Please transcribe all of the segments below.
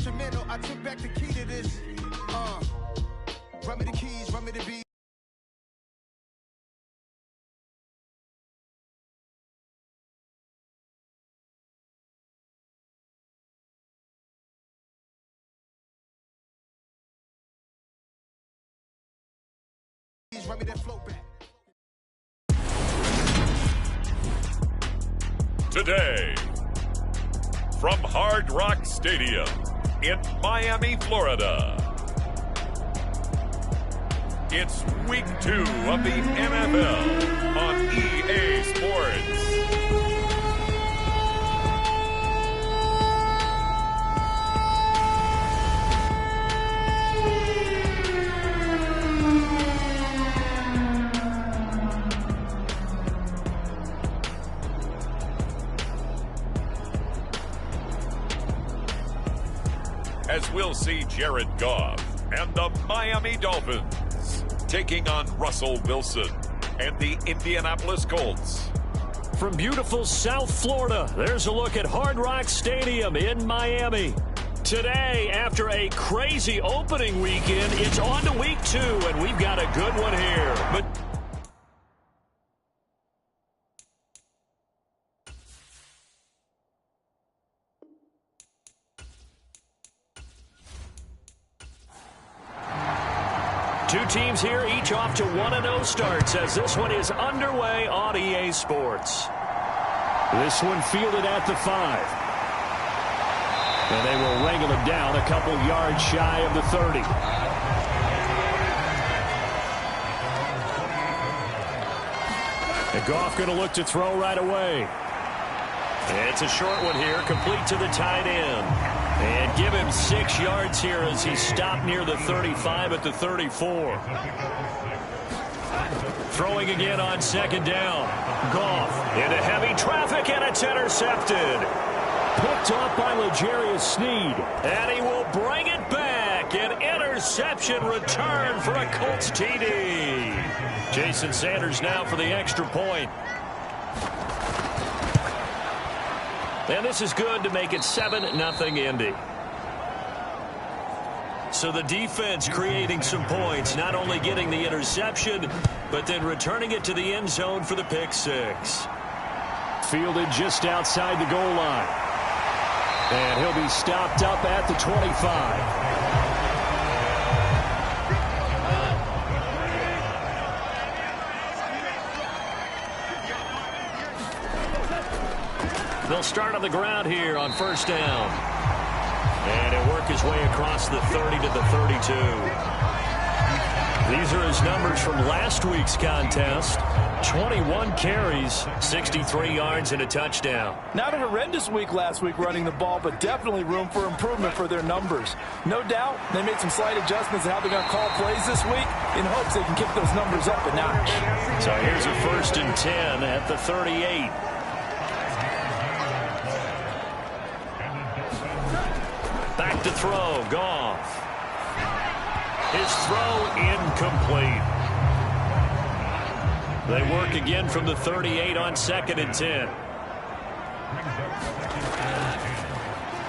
instrumental. I took back the key to this. Run me the keys, run me the beat. Run me that flow back. Today, from Hard Rock Stadium in Miami, Florida, it's Week 2 of the NFL on EA Sports. As we'll see Jared Goff and the Miami Dolphins taking on Russell Wilson and the Indianapolis Colts. From beautiful South Florida, there's a look at Hard Rock Stadium in Miami. Today, after a crazy opening weekend, it's on to Week 2, and we've got a good one here. But two teams here, each off to 1-0 starts as this one is underway on EA Sports. This one fielded at the 5. And they will wrangle him down a couple yards shy of the 30. And Goff going to look to throw right away. It's a short one here, complete to the tight end. And give him 6 yards here as he stopped near the 35 at the 34. Throwing again on second down. Goff into heavy traffic, and it's intercepted. Picked off by L'Jarius Sneed. And he will bring it back. An interception return for a Colts TD. Jason Sanders now for the extra point. And this is good to make it 7-0 Indy. So the defense creating some points, not only getting the interception, but then returning it to the end zone for the pick 6. Fielded just outside the goal line. And he'll be stopped up at the 25. They'll start on the ground here on first down. And he'll work his way across the 30 to the 32. These are his numbers from last week's contest. 21 carries, 63 yards, and a touchdown. Not a horrendous week last week running the ball, but definitely room for improvement for their numbers. No doubt they made some slight adjustments in how they're going to call plays this week in hopes they can kick those numbers up a notch. So here's a 1st and 10 at the 38. Back to throw, Goff. His throw incomplete. They work again from the 38 on 2nd and 10.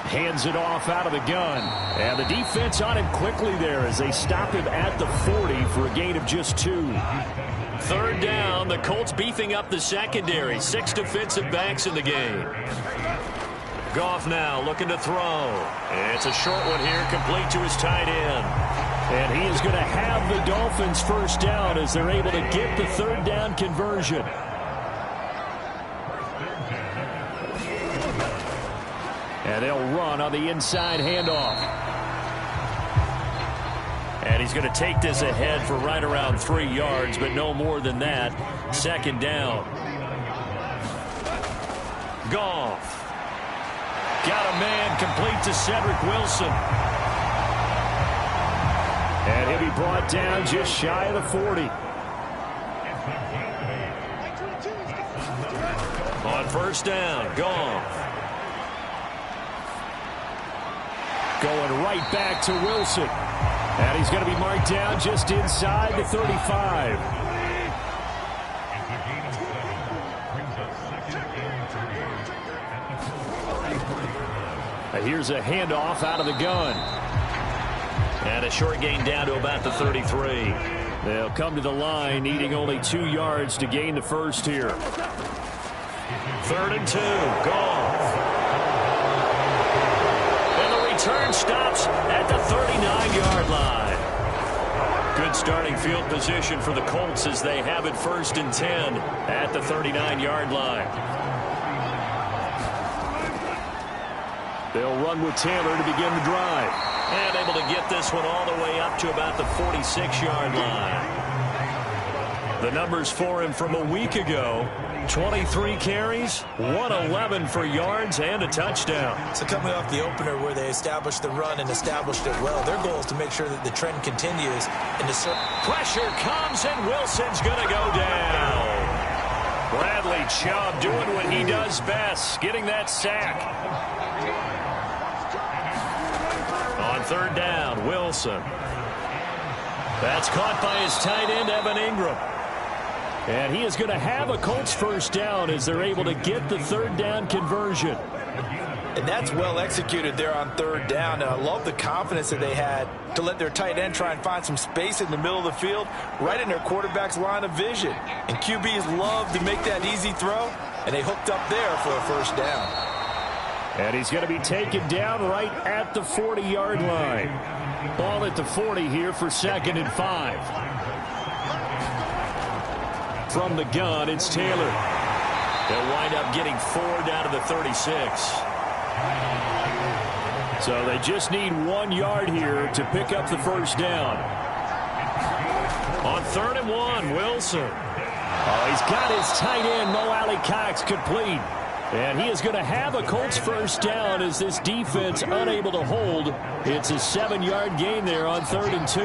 Hands it off out of the gun. And the defense on him quickly there as they stop him at the 40 for a gain of just 2. 3rd down, the Colts beefing up the secondary. 6 defensive backs in the game. Goff now looking to throw. It's a short one here, complete to his tight end. And he is going to have the Dolphins first down as they're able to get the 3rd down conversion. And they'll run on the inside handoff. And he's going to take this ahead for right around 3 yards, but no more than that. 2nd down. Goff. Got a man complete to Cedric Wilson. And he'll be brought down just shy of the 40. On first down, Goff. Going right back to Wilson. And he's going to be marked down just inside the 35. Here's a handoff out of the gun. And a short gain down to about the 33. They'll come to the line, needing only 2 yards to gain the first here. 3rd and 2. Goff. And the return stops at the 39-yard line. Good starting field position for the Colts as they have it 1st and 10 at the 39-yard line. They'll run with Taylor to begin the drive. And able to get this one all the way up to about the 46-yard line. The numbers for him from a week ago: 23 carries, 111 for yards, and a touchdown. So coming off the opener where they established the run and established it well, their goal is to make sure that the trend continues. And pressure comes, and Wilson's going to go down. Bradley Chubb doing what he does best, getting that sack. On 3rd down, Wilson. That's caught by his tight end, Evan Ingram. And he is going to have a Colts first down as they're able to get the 3rd down conversion. And that's well executed there on 3rd down. And I love the confidence that they had to let their tight end try and find some space in the middle of the field, right in their quarterback's line of vision. And QBs love to make that easy throw, and they hooked up there for a first down. And he's going to be taken down right at the 40-yard line. Ball at the 40 here for 2nd and 5. From the gun, it's Taylor. They'll wind up getting 4 down to the 36. So they just need 1 yard here to pick up the first down. On 3rd and 1, Wilson. Oh, he's got his tight end, Mo Alley-Cox, complete. And he is going to have a Colts first down as this defense unable to hold. It's a 7-yard gain there on 3rd and 2.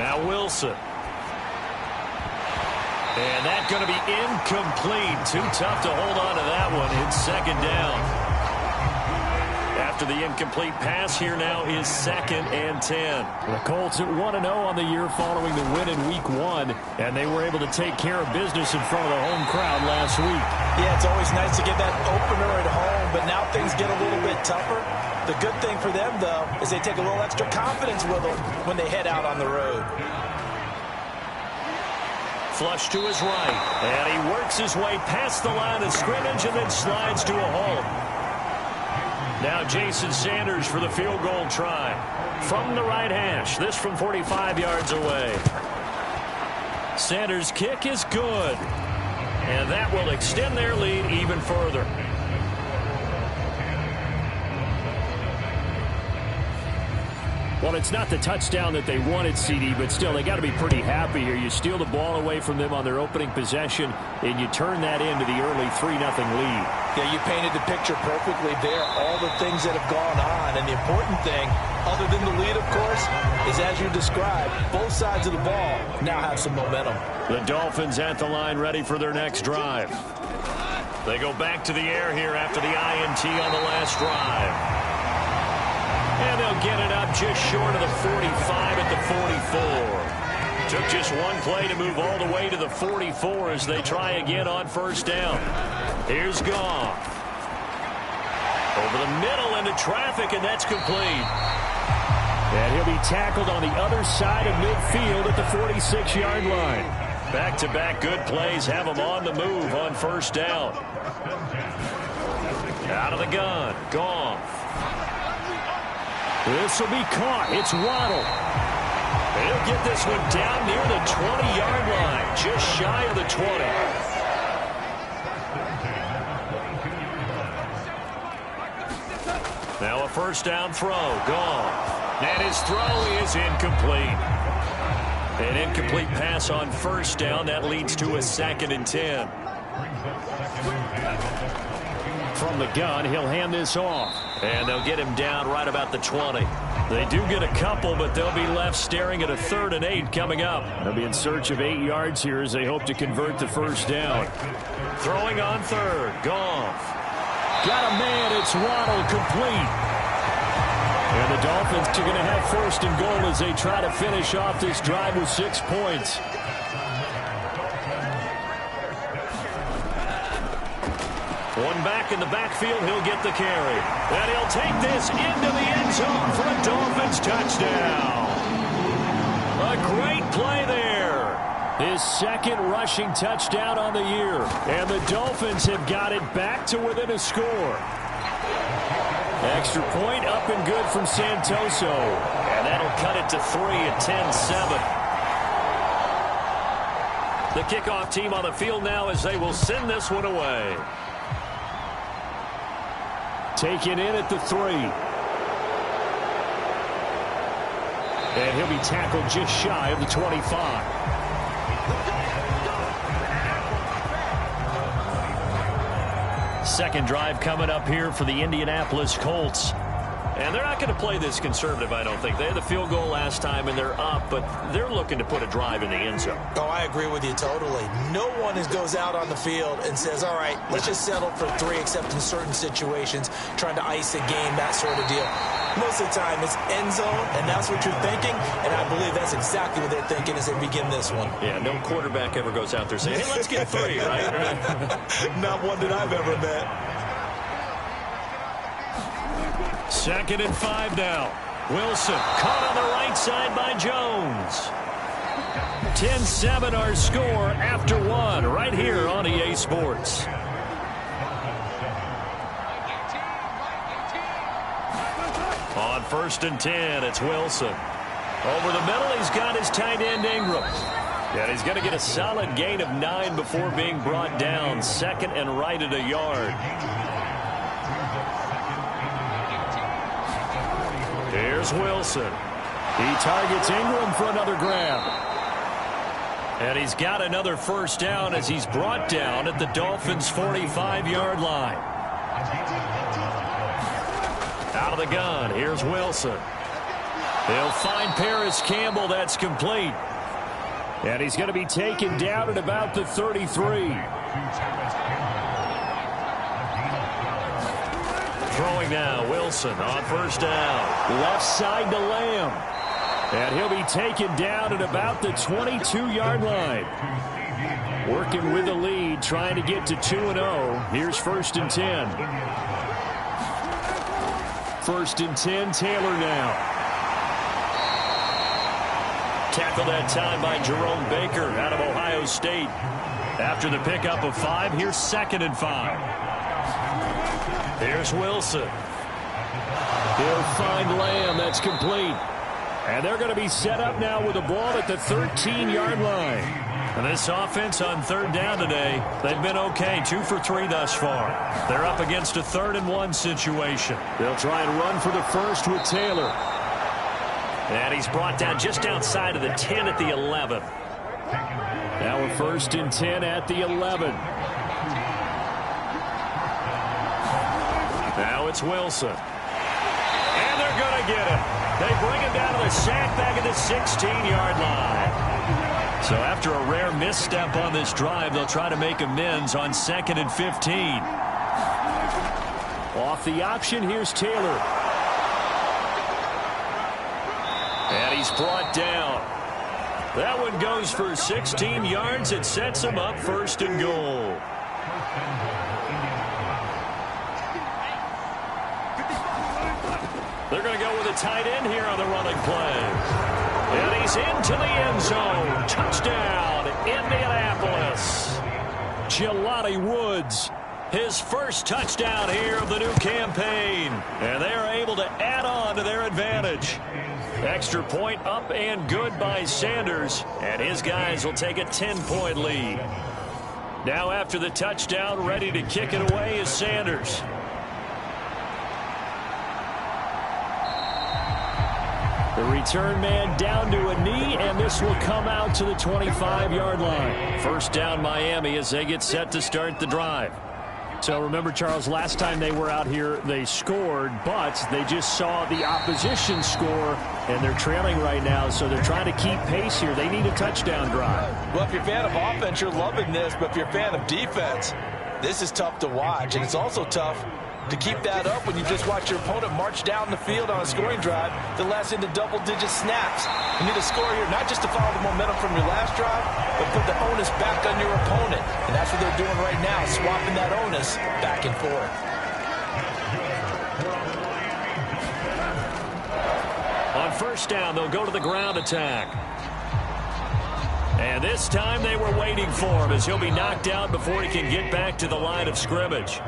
Now Wilson. And that's going to be incomplete. Too tough to hold on to that one. It's 2nd down. After the incomplete pass, here now is 2nd and 10. The Colts at 1-0 on the year following the win in Week 1, and they were able to take care of business in front of the home crowd last week. Yeah, it's always nice to get that opener at home, but now things get a little bit tougher. The good thing for them, though, is they take a little extra confidence with them when they head out on the road. Flush to his right, and he works his way past the line of scrimmage and then slides to a halt. Now Jason Sanders for the field goal try. From the right hash, this from 45 yards away. Sanders' kick is good. And that will extend their lead even further. Well, it's not the touchdown that they wanted, CD, but still, they got to be pretty happy here. You steal the ball away from them on their opening possession, and you turn that into the early 3-0 lead. Yeah, you painted the picture perfectly there, all the things that have gone on. And the important thing, other than the lead, of course, is as you described, both sides of the ball now have some momentum. The Dolphins at the line ready for their next drive. They go back to the air here after the INT on the last drive. And they'll get it up just short of the 45 at the 44. Took just one play to move all the way to the 44 as they try again on first down. Here's Goff. Over the middle into traffic, and that's complete. And he'll be tackled on the other side of midfield at the 46-yard line. Back-to-back good plays have them on the move on first down. Out of the gun, Goff. This will be caught. It's Waddle. He'll get this one down near the 20-yard line, just shy of the 20. Now a first down throw, Goff. And his throw is incomplete. An incomplete pass on first down. That leads to a 2nd and 10. From the gun, he'll hand this off. And they'll get him down right about the 20. They do get a couple, but they'll be left staring at a 3rd and 8 coming up. They'll be in search of 8 yards here as they hope to convert the first down. Throwing on 3rd, Goff. Got a man, it's Waddle, complete. And the Dolphins are going to have 1st and goal as they try to finish off this drive with 6 points. One back in the backfield, he'll get the carry. And he'll take this into the end zone for a Dolphins touchdown. A great play there. His second rushing touchdown on the year. And the Dolphins have got it back to within a score. Extra point up and good from Santoso. And that'll cut it to 3 at 10-7. The kickoff team on the field now as they will send this one away. Taken in at the 3. And he'll be tackled just shy of the 25. Second drive coming up here for the Indianapolis Colts. And they're not going to play this conservative, I don't think. They had the field goal last time, and they're up, but they're looking to put a drive in the end zone. Oh, I agree with you totally. No one goes out on the field and says, all right, let's just settle for 3, except in certain situations, trying to ice a game, that sort of deal. Most of the time, it's end zone, and that's what you're thinking, and I believe that's exactly what they're thinking as they begin this one. Yeah, no quarterback ever goes out there saying, hey, let's get 3, right? Not one that I've ever met. 2nd and 5 now. Wilson caught on the right side by Jones. 10-7 our score after 1 right here on EA Sports. On 1st and 10, it's Wilson. Over the middle, he's got his tight end Ingram. And he's going to get a solid gain of 9 before being brought down. 2nd and right at a yard. Here's Wilson. He targets Ingram for another grab. And he's got another first down as he's brought down at the Dolphins' 45-yard line. Out of the gun, here's Wilson. He'll find Paris Campbell. That's complete. And he's going to be taken down at about the 33. Throwing now, Wilson on 1st down. Left side to Lamb. And he'll be taken down at about the 22-yard line. Working with the lead, trying to get to 2-0. Here's 1st and 10. 1st and 10, Taylor now. Tackled that time by Jerome Baker out of Ohio State. After the pickup of 5, here's 2nd and 5. Here's Wilson. He'll find Lamb. That's complete. And they're going to be set up now with the ball at the 13-yard line. And this offense on 3rd down today, they've been okay. 2 for 3 thus far. They're up against a 3rd and 1 situation. They'll try and run for the first with Taylor. And he's brought down just outside of the 10 at the 11. Now a 1st and 10 at the 11. Now it's Wilson. And they're going to get him. They bring him down to the sack back at the 16-yard line. So after a rare misstep on this drive, they'll try to make amends on 2nd and 15. Off the option, here's Taylor. And he's brought down. That one goes for 16 yards. It sets him up 1st and goal. They're going to go with a tight end here on the running play. And he's into the end zone. Touchdown, Indianapolis. Jelani Woods. His first touchdown here of the new campaign. And they are able to add on to their advantage. Extra point up and good by Sanders. And his guys will take a 10-point lead. Now after the touchdown, ready to kick it away is Sanders. The return man down to a knee, and this will come out to the 25-yard line. First down Miami as they get set to start the drive. So remember, Charles, last time they were out here, they scored, but they just saw the opposition score, and they're trailing right now, so they're trying to keep pace here. They need a touchdown drive. Well, if you're a fan of offense, you're loving this, but if you're a fan of defense, this is tough to watch, and it's also tough to keep that up when you just watch your opponent march down the field on a scoring drive that lasts into double-digit snaps. You need to score here, not just to follow the momentum from your last drive, but put the onus back on your opponent. And that's what they're doing right now, swapping that onus back and forth. On first down, they'll go to the ground attack. And this time they were waiting for him as he'll be knocked out before he can get back to the line of scrimmage.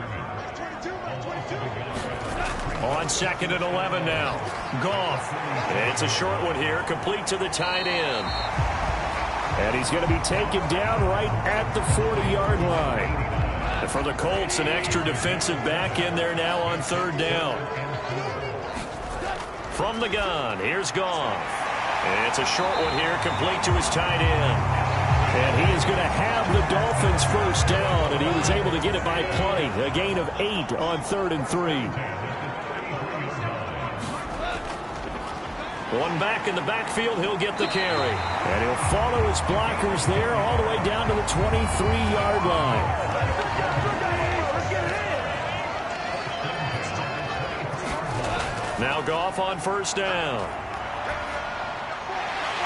On 2nd and 11 now. Goff. It's a short one here, complete to the tight end. And he's going to be taken down right at the 40-yard line. And for the Colts, an extra defensive back in there now on 3rd down. From the gun, here's Goff. It's a short one here, complete to his tight end. And he is going to have the Dolphins first down, and he was able to get it by plenty. A gain of 8 on 3rd and 3. One back in the backfield, he'll get the carry. And he'll follow his blockers there all the way down to the 23-yard line. Now Goff on first down.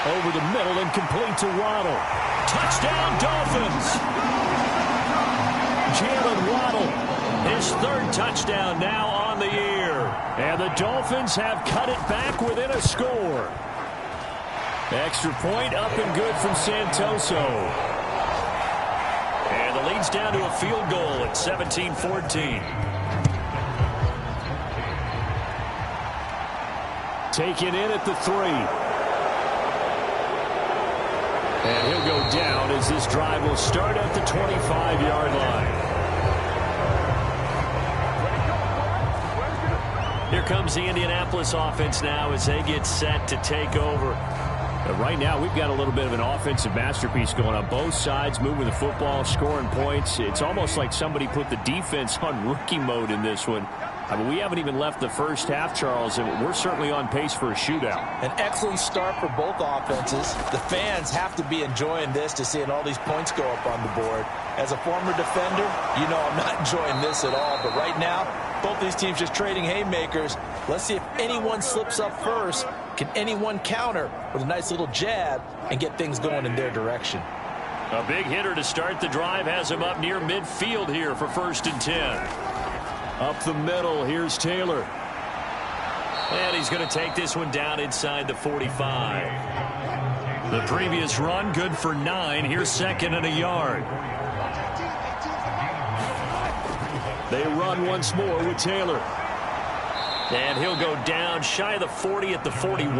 Over the middle and complete to Waddle. Touchdown, Dolphins! Jalen Waddle. His 3rd touchdown now on the year. And the Dolphins have cut it back within a score. Extra point up and good from Santoso. And the lead's down to a field goal at 17-14. Taken in at the 3. And he'll go down as this drive will start at the 25-yard line. Here comes the Indianapolis offense now as they get set to take over. Right now, we've got a little bit of an offensive masterpiece going on. Both sides moving the football, scoring points. It's almost like somebody put the defense on rookie mode in this one. I mean, we haven't even left the first half, Charles, and we're certainly on pace for a shootout. An excellent start for both offenses. The fans have to be enjoying this to seeing all these points go up on the board. As a former defender, you know I'm not enjoying this at all. But right now, both these teams just trading haymakers. Let's see if anyone slips up first. Can anyone counter with a nice little jab and get things going in their direction? A big hitter to start the drive has him up near midfield here for 1st and 10. Up the middle, here's Taylor. And he's going to take this one down inside the 45. The previous run, good for 9. Here's 2nd and a yard. They run once more with Taylor. And he'll go down shy of the 40 at the 41.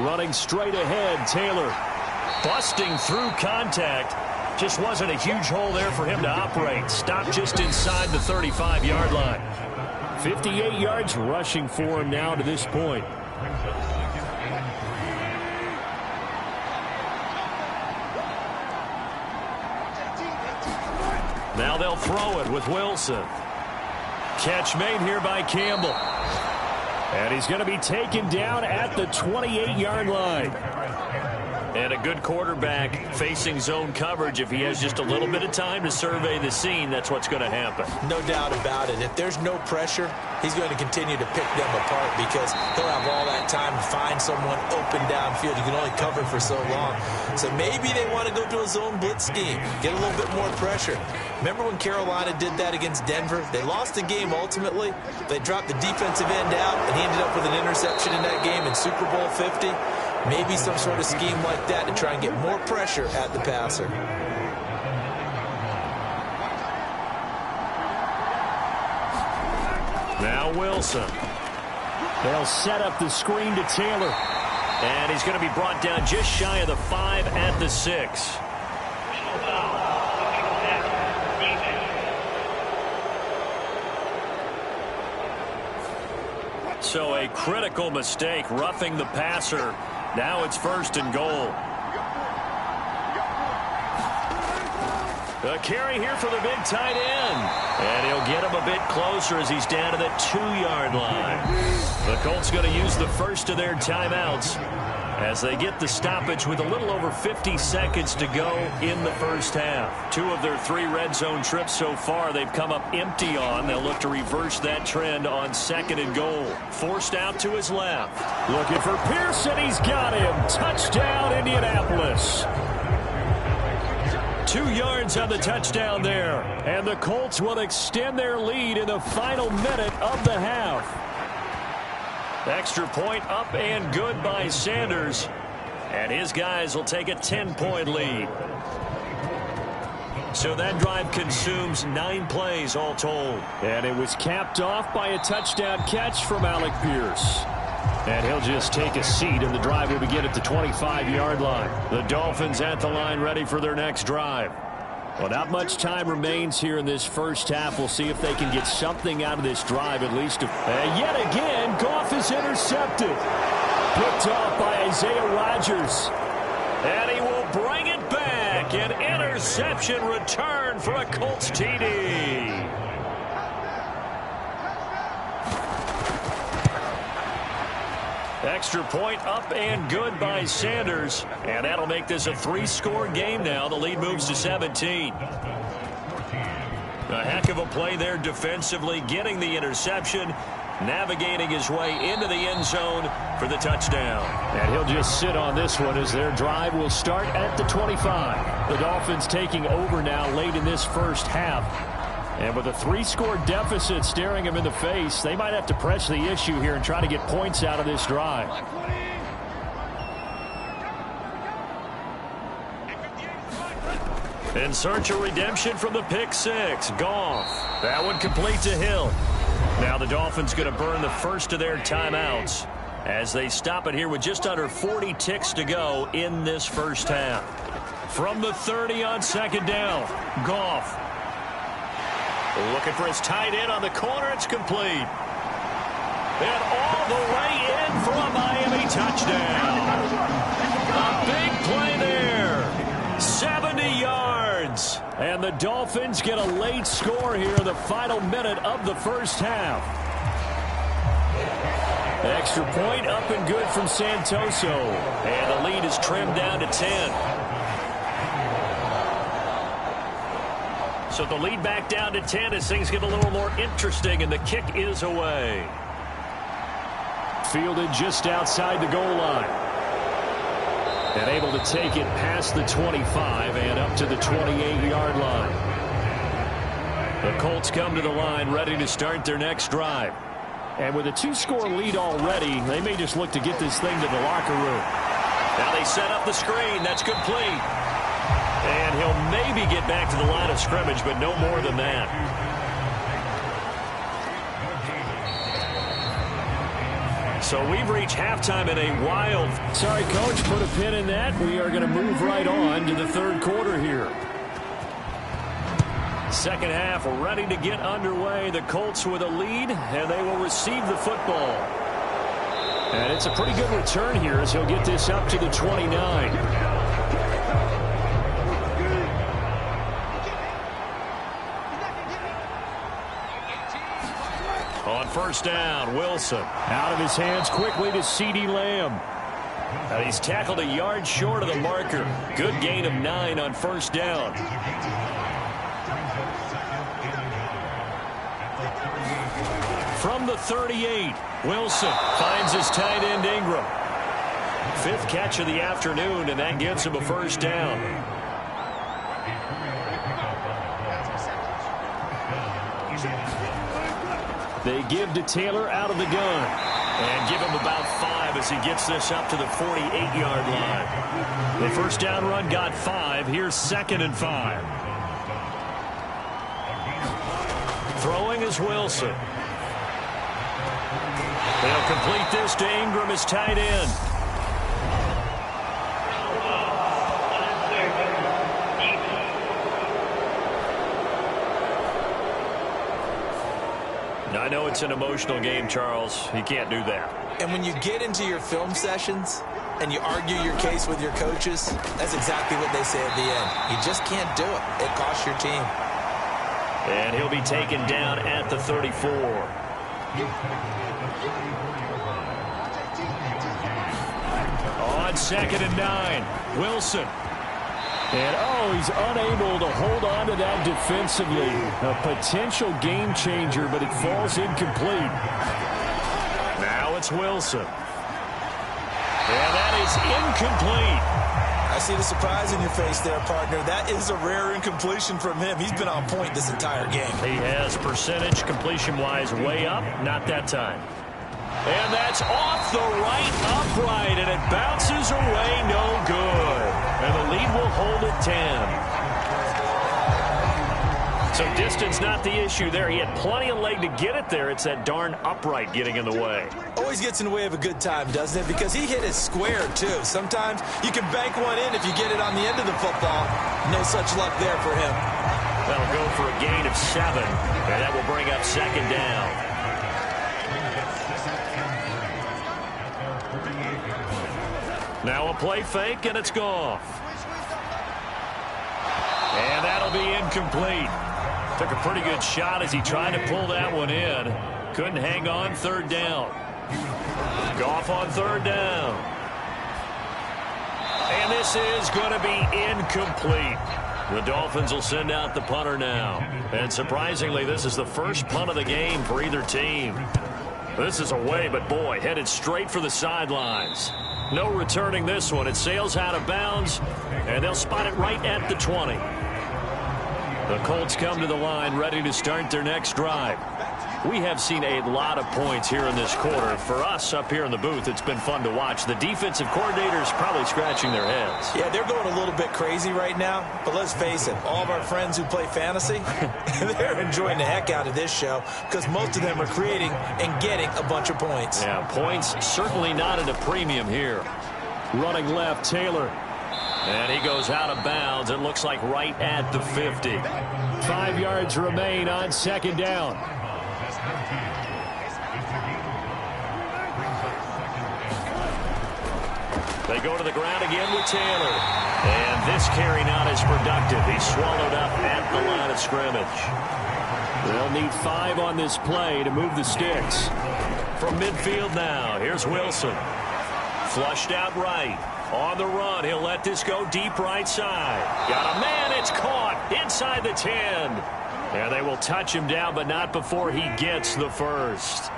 Running straight ahead, Taylor. Busting through contact. Just wasn't a huge hole there for him to operate. Stopped just inside the 35-yard line. 58 yards rushing for him now to this point. Now they'll throw it with Wilson. Catch made here by Campbell. And he's going to be taken down at the 28-yard line. And a good quarterback facing zone coverage. If he has just a little bit of time to survey the scene, that's what's going to happen. No doubt about it. If there's no pressure, he's going to continue to pick them apart because he'll have all that time to find someone open downfield. You can only cover for so long. So maybe they want to go to a zone blitz scheme, get a little bit more pressure. Remember when Carolina did that against Denver? They lost the game ultimately. They dropped the defensive end out, and he ended up with an interception in that game in Super Bowl 50. Maybe some sort of scheme like that to try and get more pressure at the passer. Now Wilson. They'll set up the screen to Taylor. And he's going to be brought down just shy of the 5 at the 6. So a critical mistake, roughing the passer. Now it's 1st and goal. A carry here for the big tight end. And he'll get him a bit closer as he's down to the 2-yard line. The Colts going to use the first of their timeouts as they get the stoppage with a little over 50 seconds to go in the first half. 2 of their 3 red zone trips so far they've come up empty on. They'll look to reverse that trend on 2nd and goal. Forced out to his left. Looking for Pearson. He's got him. Touchdown, Indianapolis. 2 yards on the touchdown there. And the Colts will extend their lead in the final minute of the half. Extra point up and good by Sanders. And his guys will take a 10-point lead. So that drive consumes 9 plays all told. And it was capped off by a touchdown catch from Alec Pierce. And he'll just take a seat, and the drive will begin at the 25-yard line. The Dolphins at the line ready for their next drive. Well, not much time remains here in this first half. We'll see if they can get something out of this drive at least. And yet again, Goff is intercepted. Picked off by Isaiah Rodgers. And he will bring it back. An interception return for a Colts TD. Extra point up and good by Sanders. And that'll make this a 3-score game now. The lead moves to 17. A heck of a play there defensively, getting the interception, navigating his way into the end zone for the touchdown. And he'll just sit on this one as their drive will start at the 25. The Dolphins taking over now late in this first half. And with a 3-score deficit staring them in the face, they might have to press the issue here and try to get points out of this drive. In search of redemption from the pick 6. Goff. That one complete to Hill. Now the Dolphins going to burn the first of their timeouts as they stop it here with just under 40 ticks to go in this first half. From the 30 on 2nd down. Goff. Looking for his tight end on the corner. It's complete. And all the way in for a Miami touchdown. A big play there. 70 yards. And the Dolphins get a late score here in the final minute of the first half. Extra point up and good from Santoso. And the lead is trimmed down to 10. So the lead back down to 10 as things get a little more interesting, and the kick is away. Fielded just outside the goal line. And able to take it past the 25 and up to the 28-yard line. The Colts come to the line ready to start their next drive. And with a 2-score lead already, they may just look to get this thing to the locker room. Now they set up the screen. That's complete. And he'll maybe get back to the line of scrimmage, but no more than that. So we've reached halftime in a wild... Sorry, Coach, put a pin in that. We are going to move right on to the third quarter here. Second half ready to get underway. The Colts with a lead, and they will receive the football. And it's a pretty good return here as he'll get this up to the 29. On first down, Wilson. Out of his hands quickly to CeeDee Lamb. And he's tackled a yard short of the marker. Good gain of 9 on first down. From the 38, Wilson finds his tight end Ingram. 5th catch of the afternoon, and that gives him a first down. They give to Taylor out of the gun. And give him about 5 as he gets this up to the 48-yard line. The first down run got 5. Here's 2nd and 5. Throwing is Wilson. They'll complete this to Ingram as tight end. I know it's an emotional game, Charles. You can't do that. And when you get into your film sessions and you argue your case with your coaches, that's exactly what they say at the end. You just can't do it. It costs your team. And he'll be taken down at the 34. On on 2nd and 9. Wilson. And, he's unable to hold on to that defensively. A potential game changer, but it falls incomplete. Now it's Wilson. And that is incomplete. I see the surprise in your face there, partner. That is a rare incompletion from him. He's been on point this entire game. He has percentage completion-wise way up. Not that time. And that's off the right upright, and it bounces away no good. And the lead will hold at 10. So distance not the issue there. He had plenty of leg to get it there. It's that darn upright getting in the way. Always gets in the way of a good time, doesn't it? Because he hit it square, too. Sometimes you can bank one in if you get it on the end of the football. No such luck there for him. That'll go for a gain of 7, and that will bring up 2nd down. Now a play fake, and it's Goff. And that'll be incomplete. Took a pretty good shot as he tried to pull that one in. Couldn't hang on 3rd down. Goff on 3rd down. And this is going to be incomplete. The Dolphins will send out the punter now. And surprisingly, this is the first punt of the game for either team. This is away, but boy, headed straight for the sidelines. No returning this one. It sails out of bounds, and they'll spot it right at the 20. The Colts come to the line ready to start their next drive. We have seen a lot of points here in this quarter. For us up here in the booth, it's been fun to watch. The defensive coordinators probably scratching their heads. Yeah, they're going a little bit crazy right now. But let's face it, all of our friends who play fantasy, they're enjoying the heck out of this show because most of them are creating and getting a bunch of points. Yeah, points certainly not at a premium here. Running left, Taylor. And he goes out of bounds. It looks like right at the 50. 5 yards remain on 2nd down. They go to the ground again with Taylor. And this carry not as productive. He's swallowed up at the line of scrimmage. They'll need 5 on this play to move the sticks. From midfield now, here's Wilson. Flushed out right. On the run, he'll let this go deep right side. Got a man, it's caught inside the 10. And they will touch him down, but not before he gets the first.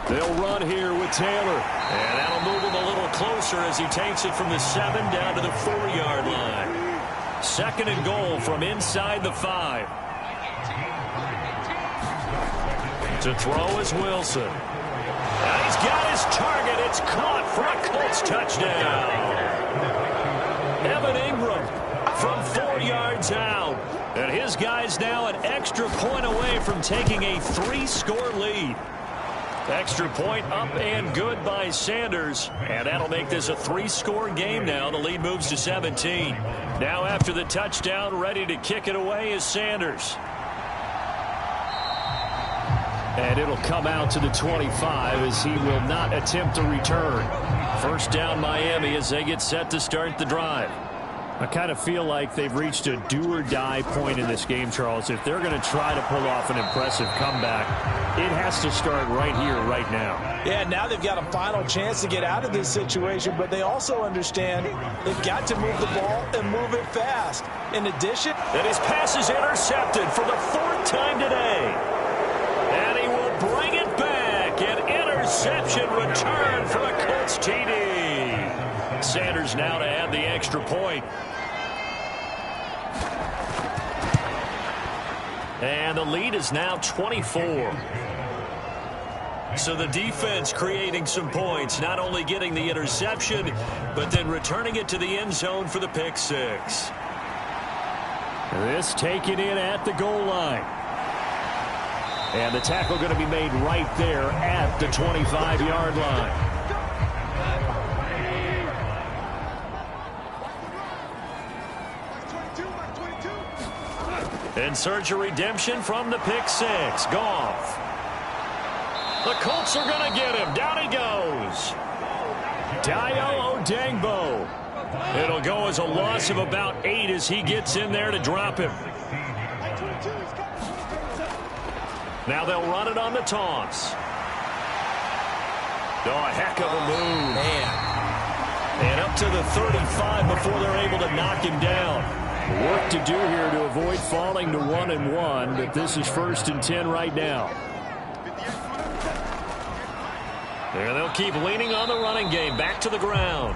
They'll run here with Taylor. And that'll move him a little closer as he takes it from the 7 down to the 4-yard line. 2nd and goal from inside the 5. To throw is Wilson. And he's got his target. It's caught for a Colts touchdown. Evan Ingram from 4 yards out. And his guy's now an extra point away from taking a 3-score lead. Extra point up and good by Sanders. And that'll make this a 3-score game now. The lead moves to 17. Now after the touchdown, ready to kick it away is Sanders. And it'll come out to the 25 as he will not attempt to return. 1st down Miami as they get set to start the drive. I kind of feel like they've reached a do-or-die point in this game, Charles. If they're going to try to pull off an impressive comeback, it has to start right here, right now. Yeah, now they've got a final chance to get out of this situation, but they also understand they've got to move the ball and move it fast. In addition, and his pass is intercepted for the 4th time today. And he will bring it back. An interception return for the Colts TD. Sanders now to add the extra point. And the lead is now 24. So the defense creating some points, not only getting the interception, but then returning it to the end zone for the pick 6. This taken in at the goal line. And the tackle going to be made right there at the 25-yard line. In search of redemption from the pick 6. Goff. The Colts are going to get him. Down he goes. Dayo Odangbo. It'll go as a loss of about 8 as he gets in there to drop him. Now they'll run it on the toss. Oh, a heck of a move. Man. And up to the 35 before they're able to knock him down. Work to do here to avoid falling to 1-1, but this is 1st and 10 right now. There they'll keep leaning on the running game. Back to the ground.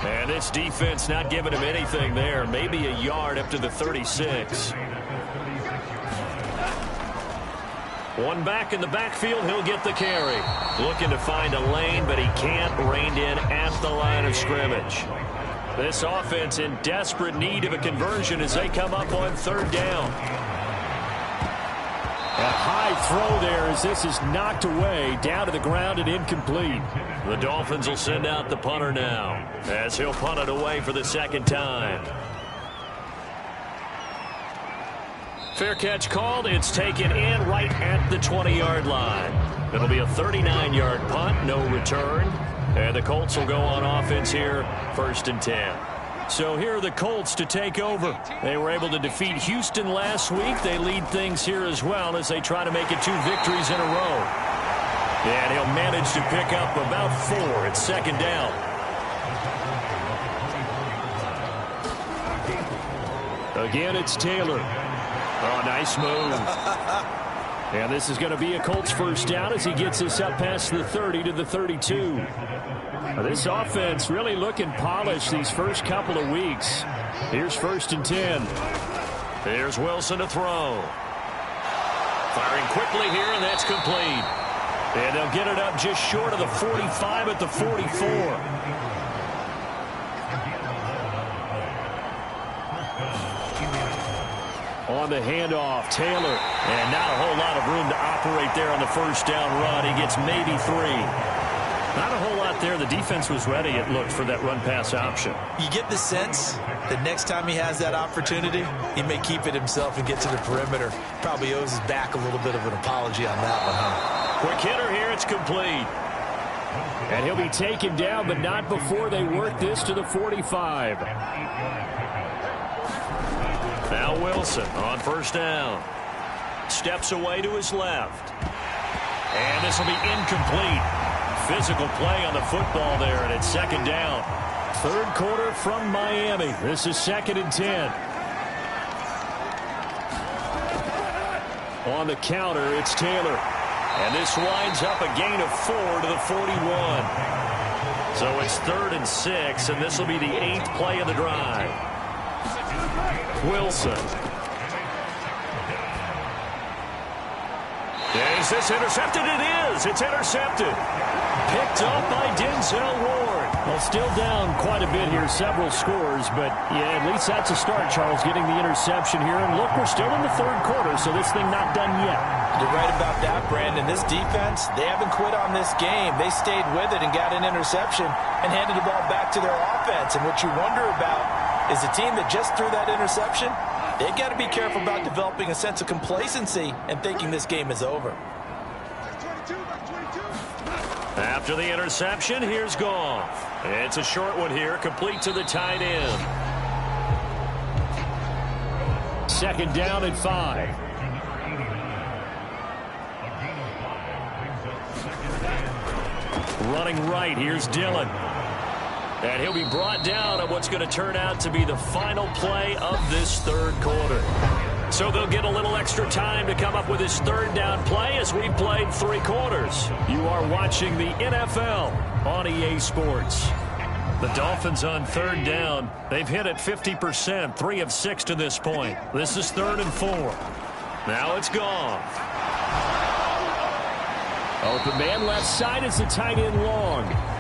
And this defense not giving him anything there. Maybe a yard up to the 36. One back in the backfield. He'll get the carry. Looking to find a lane, but he can't. Reined in at the line of scrimmage. This offense in desperate need of a conversion as they come up on 3rd down. A high throw there as this is knocked away, down to the ground and incomplete. The Dolphins will send out the punter now as he'll punt it away for the 2nd time. Fair catch called. It's taken in right at the 20-yard line. It'll be a 39-yard punt, no return. And the Colts will go on offense here, 1st and 10. So here are the Colts to take over. They were able to defeat Houston last week. They lead things here as well as they try to make it 2 victories in a row. And he'll manage to pick up about 4. It's 2nd down. Again, it's Taylor. Oh, nice move. And this is going to be a Colts 1st down as he gets us up past the 30 to the 32. This offense really looking polished these first couple of weeks. Here's 1st and 10. Here's Wilson to throw. Firing quickly here, and that's complete. And they'll get it up just short of the 45 at the 44. On the handoff, Taylor. And not a whole lot of room to operate there on the 1st down run. He gets maybe 3. Not a whole lot there. The defense was ready, it looked, for that run-pass option. You get the sense that next time he has that opportunity, he may keep it himself and get to the perimeter. Probably owes his back a little bit of an apology on that one, huh? Quick hitter here. It's complete. And he'll be taken down, but not before they work this to the 45. Now Wilson on 1st down. Steps away to his left. And this will be incomplete. Physical play on the football there, and it's 2nd down. 3rd quarter from Miami. This is 2nd and 10. On the counter, it's Taylor. And this winds up a gain of 4 to the 41. So it's 3rd and 6, and this will be the 8th play of the drive. Wilson. Is this intercepted? It is. It's intercepted. Picked up by Denzel Ward. Well, still down quite a bit here, several scores, but yeah, at least that's a start, Charles, getting the interception here. And look, we're still in the 3rd quarter, so this thing not done yet. You're right about that, Brandon. This defense, they haven't quit on this game. They stayed with it and got an interception and handed the ball back to their offense. And what you wonder about is the team that just threw that interception, they got to be careful about developing a sense of complacency and thinking this game is over. After the interception, here's Goff. It's a short one here, complete to the tight end. 2nd down and 5. Running right, here's Dillon. And he'll be brought down on what's going to turn out to be the final play of this 3rd quarter. So they'll get a little extra time to come up with his 3rd down play as we played 3 quarters. You are watching the NFL on EA Sports. The Dolphins on 3rd down. They've hit it 50%, 3 of 6 to this point. This is 3rd and 4. Now it's Goff. Open man left side is the tight end long.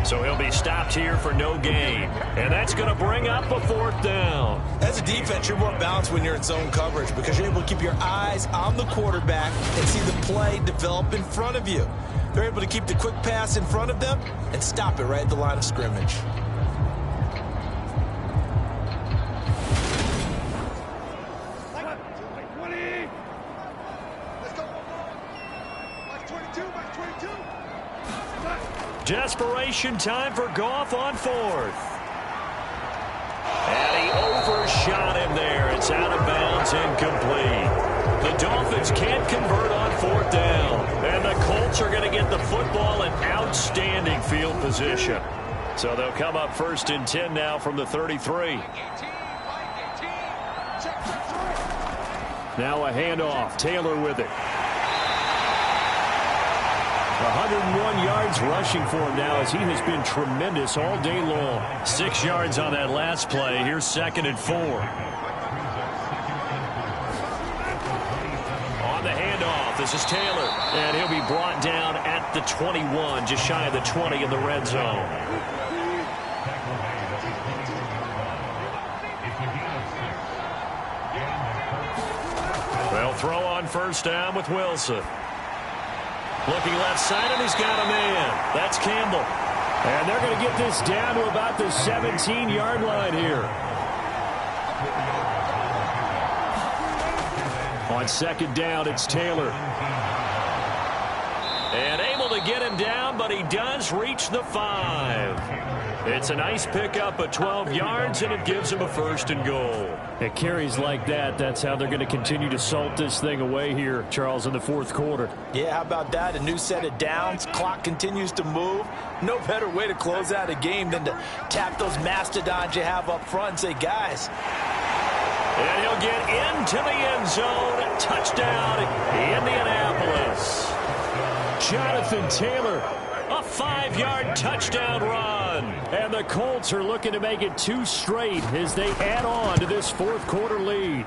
So he'll be stopped here for no gain. And that's going to bring up a 4th down. As a defense, you're more balanced when you're in zone coverage because you're able to keep your eyes on the quarterback and see the play develop in front of you. They're able to keep the quick pass in front of them and stop it right at the line of scrimmage. Desperation time for Goff on 4th. And he overshot him there. It's out of bounds, incomplete. football in outstanding field position. So they'll come up 1st and 10 now from the 33. Now a handoff. Taylor with it. 101 yards rushing for him now as he has been tremendous all day long. 6 yards on that last play. Here's 2nd and 4. On the handoff, this is Taylor. And he'll be brought down at the 21, just shy of the 20 in the red zone. They'll throw on 1st down with Wilson. Looking left side, and he's got a man. That's Campbell. And they're going to get this down to about the 17-yard line here. On 2nd down, it's Taylor. And able to get him down, but he does reach the 5. It's a nice pickup of 12 yards, and it gives him a 1st and goal. At carries like that, that's how they're going to continue to salt this thing away here, Charles, in the 4th quarter. Yeah, how about that? A new set of downs. Clock continues to move. No better way to close out a game than to tap those mastodons you have up front and say, guys. And he'll get into the end zone. Touchdown, Indianapolis. Jonathan Taylor. A 5-yard touchdown run. And the Colts are looking to make it 2 straight as they add on to this 4th quarter lead.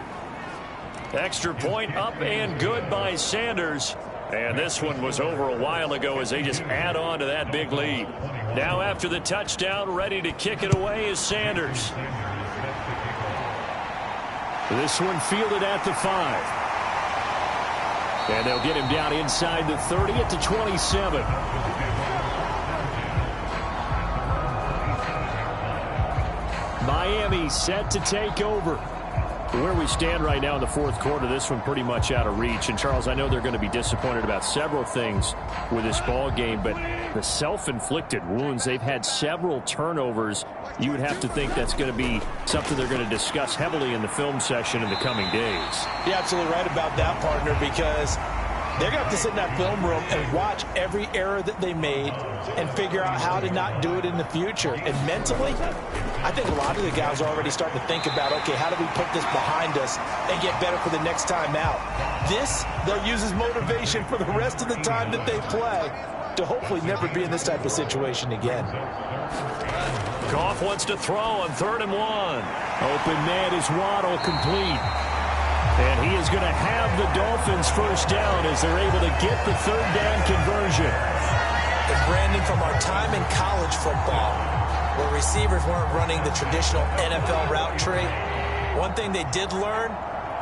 Extra point up and good by Sanders. And this one was over a while ago as they just add on to that big lead. Now after the touchdown, ready to kick it away is Sanders. This one fielded at the 5. And they'll get him down inside the 30 at the 27. Miami set to take over. Where we stand right now in the 4th quarter, this one pretty much out of reach. And, Charles, I know they're going to be disappointed about several things with this ball game, but the self-inflicted wounds, they've had several turnovers. You would have to think that's going to be something they're going to discuss heavily in the film session in the coming days. You're absolutely right about that, partner, because they're going to have to sit in that film room and watch every error that they made and figure out how to not do it in the future. And mentally, I think a lot of the guys are already starting to think about, okay, how do we put this behind us and get better for the next time out? This, they'll use as motivation for the rest of the time that they play to hopefully never be in this type of situation again. Goff wants to throw on 3rd and 1. Open man is Waddle, complete. And he is going to have the Dolphins 1st down as they're able to get the 3rd down conversion. And Brandon, from our time in college football, where receivers weren't running the traditional NFL route tree, one thing they did learn,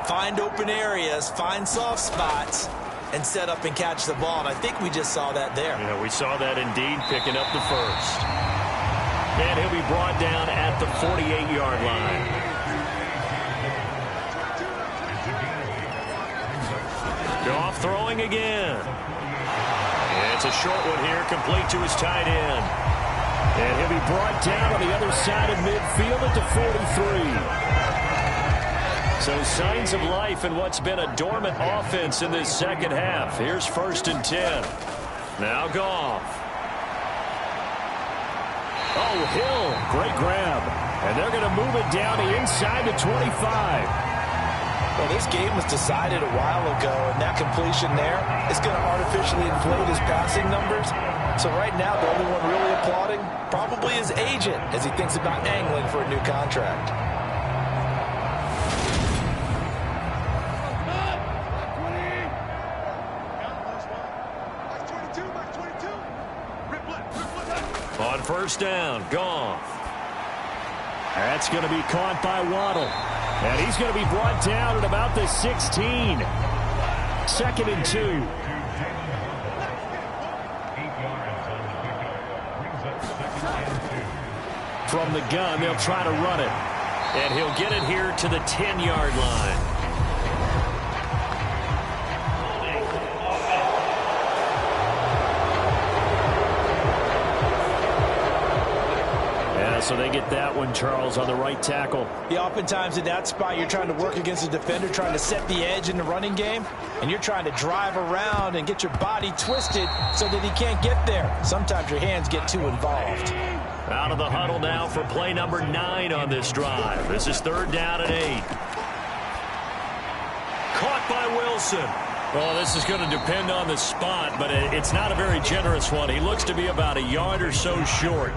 find open areas, find soft spots, and set up and catch the ball. And I think we just saw that there. Yeah, we saw that indeed, picking up the 1st. And he'll be brought down at the 48-yard line. Goff throwing again. It's a short one here, complete to his tight end. And he'll be brought down on the other side of midfield at the 43. So signs of life in what's been a dormant offense in this 2nd half. Here's 1st and 10. Now Goff. Oh, Hill, great grab. And they're going to move it down to inside the 25. Well, this game was decided a while ago, and that completion there is going to artificially inflate his passing numbers. So right now, the only one really applauding probably his agent as he thinks about angling for a new contract. On 1st down, Goff. That's going to be caught by Waddle. And he's going to be brought down at about the 16. 2nd and 2. From the gun, they'll try to run it. And he'll get it here to the 10-yard line. So they get that one, Charles, on the right tackle. Yeah, oftentimes in that spot, you're trying to work against a defender, trying to set the edge in the running game, and you're trying to drive around and get your body twisted so that he can't get there. Sometimes your hands get too involved. Out of the huddle now for play number 9 on this drive. This is 3rd down and 8. Caught by Wilson. Well, this is going to depend on the spot, but it's not a very generous one. He looks to be about a yard or so short.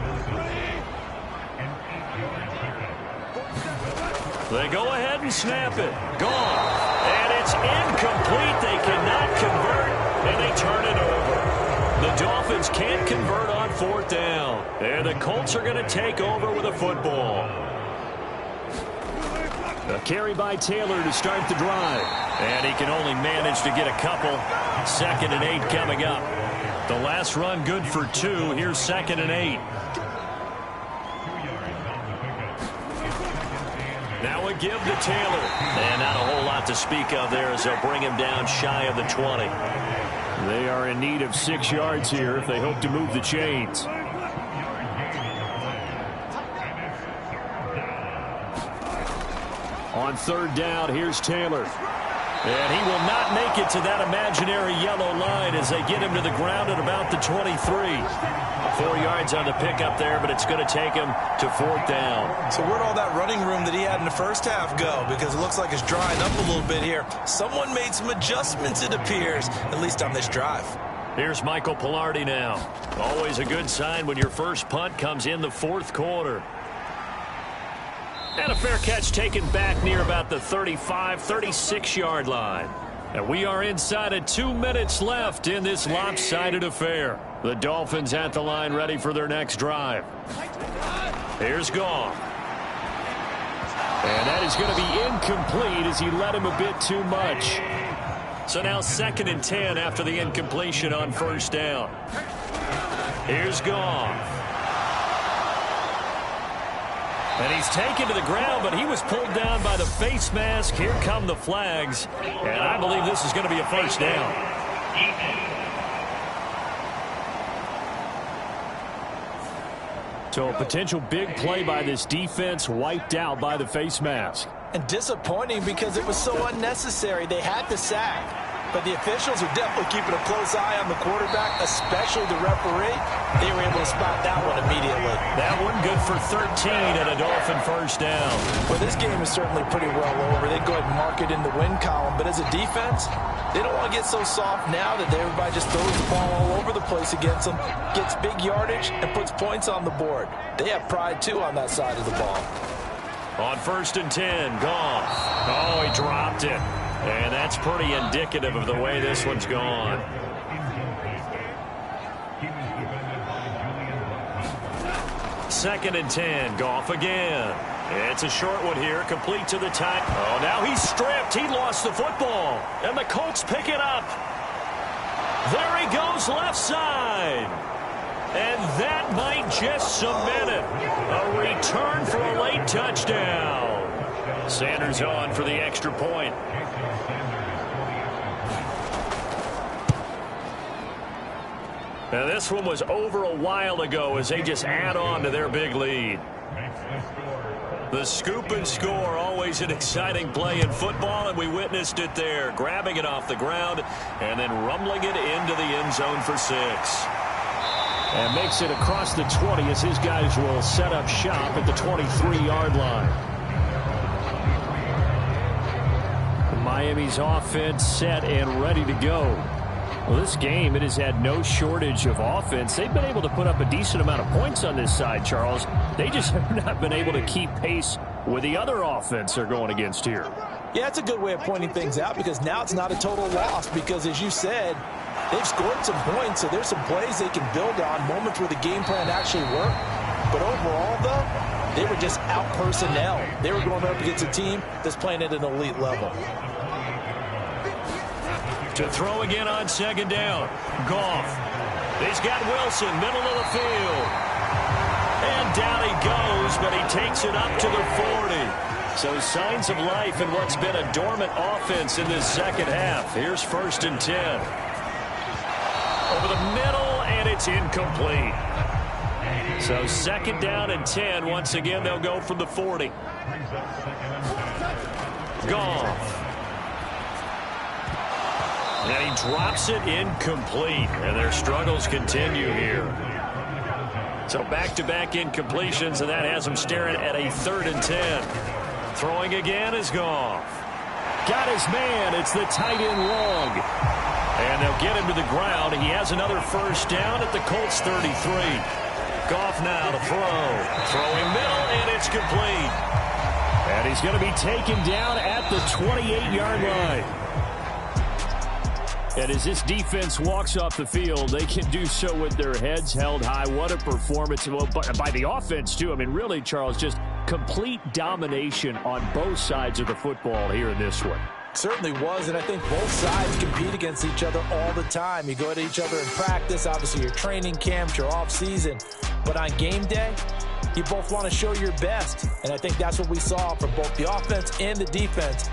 They go ahead and snap it. Gone. And it's incomplete. They cannot convert, and they turn it over. The Dolphins can't convert on 4th down. And the Colts are going to take over with a football. A carry by Taylor to start the drive. And he can only manage to get a couple. 2nd and 8 coming up. The last run good for 2. Here's 2nd and 8. Now a give to Taylor. And not a whole lot to speak of there as they'll bring him down shy of the 20. They are in need of 6 yards here if they hope to move the chains. On 3rd down, here's Taylor. And he will not make it to that imaginary yellow line as they get him to the ground at about the 23. 4 yards on the pickup there, but it's going to take him to 4th down. So where'd all that running room that he had in the first half go? Because it looks like it's drying up a little bit here. Someone made some adjustments, it appears, at least on this drive. Here's Michael Pilardi now. Always a good sign when your first punt comes in the 4th quarter. And a fair catch taken back near about the 35, 36-yard line. And we are inside of 2 minutes left in this lopsided affair. The Dolphins at the line ready for their next drive. Here's Goff. And that is going to be incomplete as he led him a bit too much. So now 2nd and 10 after the incompletion on 1st down. Here's Goff. And he's taken to the ground, but he was pulled down by the face mask. Here come the flags. And I believe this is going to be a 1st down. So a potential big play by this defense wiped out by the face mask. And disappointing because it was so unnecessary. They had the sack. But the officials are definitely keeping a close eye on the quarterback, especially the referee. They were able to spot that one immediately. That one good for 13 and a Dolphin 1st down. Well, this game is certainly pretty well over. They go ahead and mark it in the win column. But as a defense, they don't want to get so soft now that everybody just throws the ball all over the place against them, gets big yardage, and puts points on the board. They have pride, too, on that side of the ball. On 1st and 10, Goff. Oh, he dropped it. And that's pretty indicative of the way this one's gone. Second and 10, Goff again. It's a short one here, complete to the tight. Oh, now he's stripped. He lost the football. And the Colts pick it up. There he goes, left side. And that might just cement it. A return for a late touchdown. Sanders on for the extra point. Now this one was over a while ago as they just add on to their big lead. The scoop and score, always an exciting play in football, and we witnessed it there. Grabbing it off the ground and then rumbling it into the end zone for 6. And makes it across the 20 as his guys will set up shop at the 23-yard line. Miami's offense set and ready to go. Well, this game, it has had no shortage of offense. They've been able to put up a decent amount of points on this side, Charles. They just have not been able to keep pace with the other offense they're going against here. Yeah, it's a good way of pointing things out because now it's not a total loss because, as you said, they've scored some points, so there's some plays they can build on, moments where the game plan actually worked. But overall, though, they were just out personnel. They were going up against a team that's playing at an elite level. To throw again on 2nd down. Goff. He's got Wilson, middle of the field. And down he goes, but he takes it up to the 40. So signs of life in what's been a dormant offense in this second half. Here's 1st and 10. Over the middle, and it's incomplete. So second down and 10. Once again, they'll go from the 40. Goff. And he drops it incomplete. And their struggles continue here. So back-to-back incompletions, and that has them staring at a 3rd and 10. Throwing again is Goff. Got his man. It's the tight end long. And they'll get him to the ground. He has another first down at the Colts 33. Goff now to throw. Throwing middle, and it's complete. And he's going to be taken down at the 28-yard line. And as this defense walks off the field, they can do so with their heads held high. What a performance by the offense, too. I mean, really, Charles, just complete domination on both sides of the football here in this one. Certainly was, and I think both sides compete against each other all the time. You go at each other in practice, obviously your training camps, your off-season. But on game day, you both want to show your best. And I think that's what we saw from both the offense and the defense